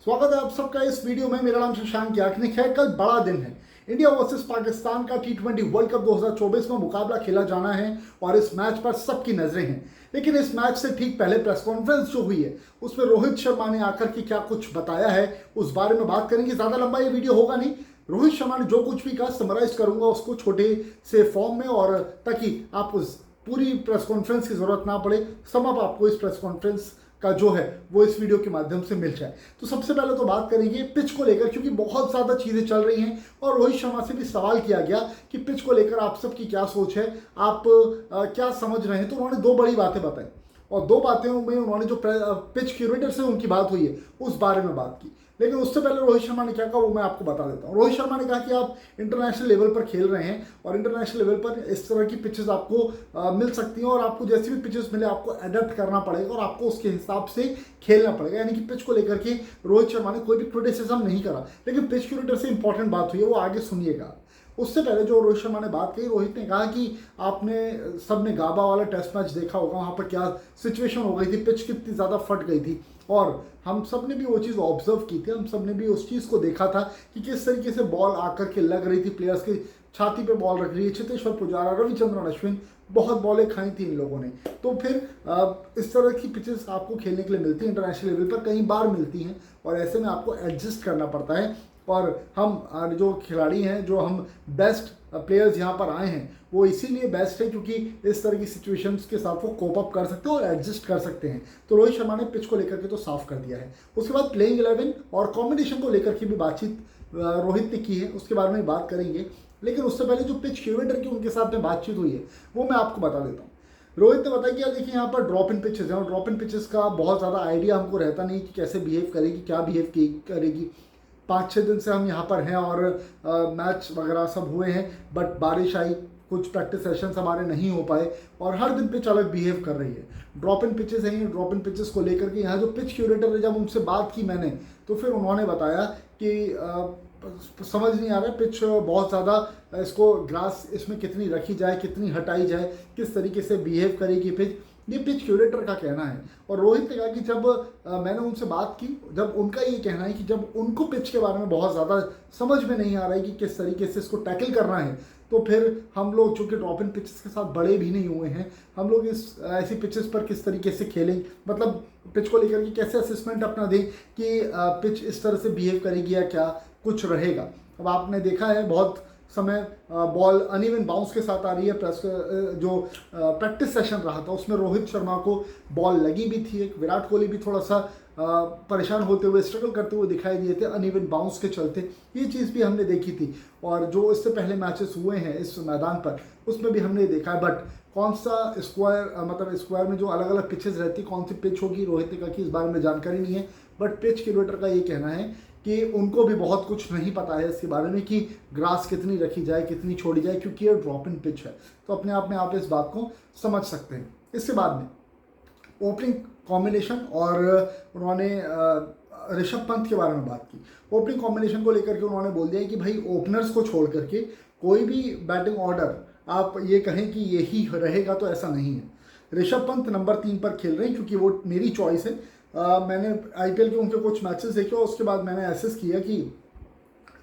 स्वागत है आप सबका इस वीडियो में। मेरा नाम शशांक याग्निक है। कल बड़ा दिन है। इंडिया वर्सेस पाकिस्तान का T20 वर्ल्ड कप 2024 में मुकाबला खेला जाना है और इस मैच पर सबकी नजरें हैं। लेकिन इस मैच से ठीक पहले प्रेस कॉन्फ्रेंस जो हुई है उसमें रोहित शर्मा ने आकर के क्या कुछ बताया है उस बारे में बात करेंगे। ज्यादा लंबा ये वीडियो होगा नहीं। रोहित शर्मा ने जो कुछ भी कहा समराइज करूंगा उसको छोटे से फॉर्म में, और ताकि आप उस पूरी प्रेस कॉन्फ्रेंस की जरूरत ना पड़े। सम अप आपको इस प्रेस कॉन्फ्रेंस का जो है वो इस वीडियो के माध्यम से मिल जाए। तो सबसे पहले तो बात करेंगे पिच को लेकर, क्योंकि बहुत ज्यादा चीजें चल रही हैं और रोहित शर्मा से भी सवाल किया गया कि पिच को लेकर आप सबकी क्या सोच है, आप क्या समझ रहे हैं। तो उन्होंने दो बड़ी बातें बताई और दो बातें में उन्होंने जो पिच क्यूरेटर से उनकी बात हुई है उस बारे में बात की। लेकिन उससे पहले रोहित शर्मा ने क्या कहा वो मैं आपको बता देता हूँ। रोहित शर्मा ने कहा कि आप इंटरनेशनल लेवल पर खेल रहे हैं और इंटरनेशनल लेवल पर इस तरह की पिचेस आपको मिल सकती हैं और आपको जैसी भी पिचेस मिले आपको अडेप्ट करना पड़ेगा और आपको उसके हिसाब से खेलना पड़ेगा। यानी कि पिच को लेकर के रोहित शर्मा ने कोई भी क्रिटिसिज्म नहीं करा, लेकिन पिच क्यूरेटर से इंपॉर्टेंट बात हुई है वो आगे सुनिएगा। उससे पहले जो रोहित शर्मा ने बात कही, रोहित ने कहा कि आपने सबने गाबा वाला टेस्ट मैच देखा होगा, वहाँ पर क्या सिचुएशन हो गई थी, पिच कितनी ज़्यादा फट गई थी और हम सब ने भी वो चीज़ ऑब्जर्व की थी। हम सब ने भी उस चीज़ को देखा था कि किस तरीके से बॉल आकर के लग रही थी, प्लेयर्स की छाती पे बॉल रख रही है। चेतेश्वर पुजारा, रविचंद्रन अश्विन, बहुत बॉलें खाई थी इन लोगों ने। तो फिर इस तरह की पिचेस आपको खेलने के लिए मिलती है, इंटरनेशनल लेवल पर कई बार मिलती हैं और ऐसे में आपको एडजस्ट करना पड़ता है। और हम जो खिलाड़ी हैं, जो हम बेस्ट प्लेयर्स यहाँ पर आए हैं, वो इसीलिए बेस्ट है क्योंकि इस तरह की सिचुएशंस के साथ वो कोप अप कर सकते हैं और एडजस्ट कर सकते हैं। तो रोहित शर्मा ने पिच को लेकर के तो साफ कर दिया है। उसके बाद प्लेइंग 11 और कॉम्बिनेशन को लेकर के भी बातचीत रोहित ने की है, उसके बारे में बात करेंगे। लेकिन उससे पहले जो पिच क्यूरेटर की उनके साथ में बातचीत हुई है वो मैं आपको बता देता हूँ। रोहित ने बताया कि यार देखिए यहाँ पर ड्रॉप इन पिचेस हैं और ड्रॉप इन पिचेस का बहुत ज़्यादा आइडिया हमको रहता नहीं कि कैसे बिहेव करेगी, क्या बिहेव करेगी। 5-6 दिन से हम यहाँ पर हैं और मैच वगैरह सब हुए हैं, बट बारिश आई, कुछ प्रैक्टिस सेशंस हमारे नहीं हो पाए और हर दिन पिच अलग बिहेव कर रही है। ड्रॉप इन पिचेस हैं, ये ड्रॉप इन पिचेस को लेकर के यहाँ जो पिच क्यूरेटर है, जब उनसे बात की मैंने तो फिर उन्होंने बताया कि समझ नहीं आ रहा है पिच बहुत ज़्यादा, इसको ग्रास इसमें कितनी रखी जाए, कितनी हटाई जाए, किस तरीके से बिहेव करेगी पिच, ये पिच क्यूरेटर का कहना है। और रोहित ने कहा कि जब मैंने उनसे बात की, जब उनका ये कहना है कि जब उनको पिच के बारे में बहुत ज़्यादा समझ में नहीं आ रहा है कि किस तरीके से इसको टैकल करना है, तो फिर हम लोग चूँकि ड्रॉप इन पिचेस के साथ बड़े भी नहीं हुए हैं, हम लोग इस ऐसी पिचेस पर किस तरीके से खेलें, मतलब पिच को लेकर के कैसे असेसमेंट अपना दें कि पिच इस तरह से बिहेव करेगी या क्या कुछ रहेगा। अब आपने देखा है बहुत समय बॉल अनइवन बाउंस के साथ आ रही है। जो प्रैक्टिस सेशन रहा था उसमें रोहित शर्मा को बॉल लगी भी थी, एक विराट कोहली भी थोड़ा सा परेशान होते हुए, स्ट्रगल करते हुए दिखाई दिए थे अनइवन बाउंस के चलते। ये चीज़ भी हमने देखी थी और जो इससे पहले मैचेस हुए हैं इस मैदान पर उसमें भी हमने देखा है। बट कौन सा स्क्वायर, मतलब स्क्वायर में जो अलग अलग पिचेस रहती, कौन सी पिच होगी, रोहित ने कहा कि इस बारे में जानकारी नहीं है। बट पिच क्यूरेटर का ये कहना है कि उनको भी बहुत कुछ नहीं पता है इसके बारे में कि ग्रास कितनी रखी जाए, कितनी छोड़ी जाए, क्योंकि ये ड्रॉप इन पिच है। तो अपने आप में आप इस बात को समझ सकते हैं। इसके बाद में ओपनिंग कॉम्बिनेशन और उन्होंने ऋषभ पंत के बारे में बात की। ओपनिंग कॉम्बिनेशन को लेकर के उन्होंने बोल दिया कि भाई ओपनर्स को छोड़ करके कोई भी बैटिंग ऑर्डर आप ये कहें कि यही रहेगा तो ऐसा नहीं है। ऋषभ पंत नंबर 3 पर खेल रहे हैं क्योंकि वो मेरी चॉइस है। मैंने आईपीएल के उनके कुछ मैचेस देखे और उसके बाद मैंने एसेस किया कि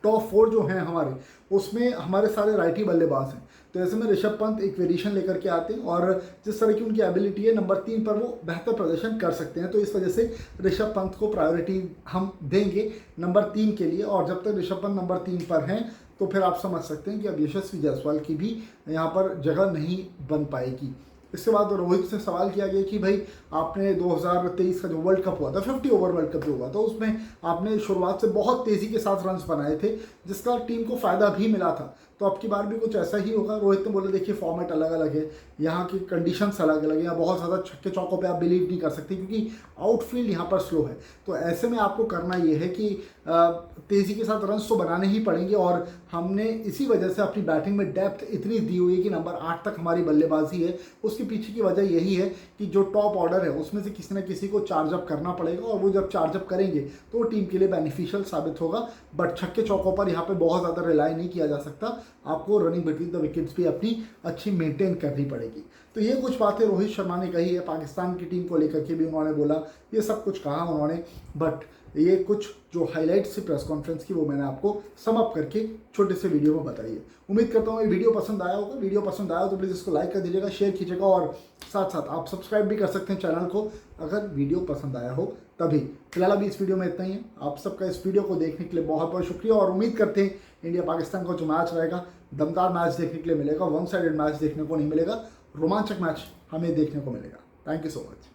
टॉप 4 जो हैं हमारे, उसमें हमारे सारे राइटी बल्लेबाज हैं। तो ऐसे में ऋषभ पंत एक वेरिएशन लेकर के आते हैं और जिस तरह की उनकी एबिलिटी है नंबर 3 पर वो बेहतर प्रदर्शन कर सकते हैं। तो इस वजह से ऋषभ पंत को प्रायोरिटी हम देंगे नंबर 3 के लिए। और जब तक ऋषभ पंत नंबर 3 पर हैं तो फिर आप समझ सकते हैं कि अब यशस्वी जायसवाल की भी यहाँ पर जगह नहीं बन पाएगी। इसके बाद रोहित से सवाल किया गया कि भाई आपने 2023 का जो वर्ल्ड कप हुआ था, 50 ओवर वर्ल्ड कप जो हुआ था, उसमें आपने शुरुआत से बहुत तेज़ी के साथ रन्स बनाए थे जिसका टीम को फ़ायदा भी मिला था। तो अब की बार भी कुछ ऐसा ही होगा। रोहित ने बोला देखिए फॉर्मेट अलग अलग है, यहाँ की कंडीशंस अलग अलग है, यहाँ बहुत ज़्यादा छक्के चौकों पे आप बिलीव नहीं कर सकते क्योंकि आउटफील्ड यहाँ पर स्लो है। तो ऐसे में आपको करना ये है कि तेज़ी के साथ रन्स तो बनाने ही पड़ेंगे और हमने इसी वजह से अपनी बैटिंग में डेप्थ इतनी दी हुई है कि नंबर 8 तक हमारी बल्लेबाजी है। उसके पीछे की वजह यही है कि जो टॉप ऑर्डर है उसमें से किसी न किसी को चार्ज अप करना पड़ेगा और वो जब चार्ज अप करेंगे तो वो टीम के लिए बेनिफिशियल साबित होगा। बट छक्के चौकों पर यहाँ पे बहुत ज़्यादा रिलाई नहीं किया जा सकता, आपको रनिंग बिटवीन द विकेट्स भी अपनी अच्छी मेंटेन करनी पड़ेगी। तो ये कुछ बातें रोहित शर्मा ने कही है, पाकिस्तान की टीम को लेकर के भी उन्होंने बोला, ये सब कुछ कहा उन्होंने। बट ये कुछ जो हाईलाइट्स थी प्रेस कॉन्फ्रेंस की वो मैंने आपको सम अप करके छोटे से वीडियो में बताई है। उम्मीद करता हूँ ये वीडियो पसंद आया होगा। वीडियो पसंद आया तो प्लीज़ इसको लाइक कर दीजिएगा, शेयर कीजिएगा और साथ साथ आप सब्सक्राइब भी कर सकते हैं चैनल को अगर वीडियो पसंद आया हो तभी। फिलहाल अभी इस वीडियो में इतना ही है। आप सबका इस वीडियो को देखने के लिए बहुत बहुत शुक्रिया और उम्मीद करते हैं इंडिया पाकिस्तान का जो मैच रहेगा दमदार मैच देखने के लिए मिलेगा, वन साइडेड मैच देखने को नहीं मिलेगा, रोमांचक मैच हमें देखने को मिलेगा। Thank you so much.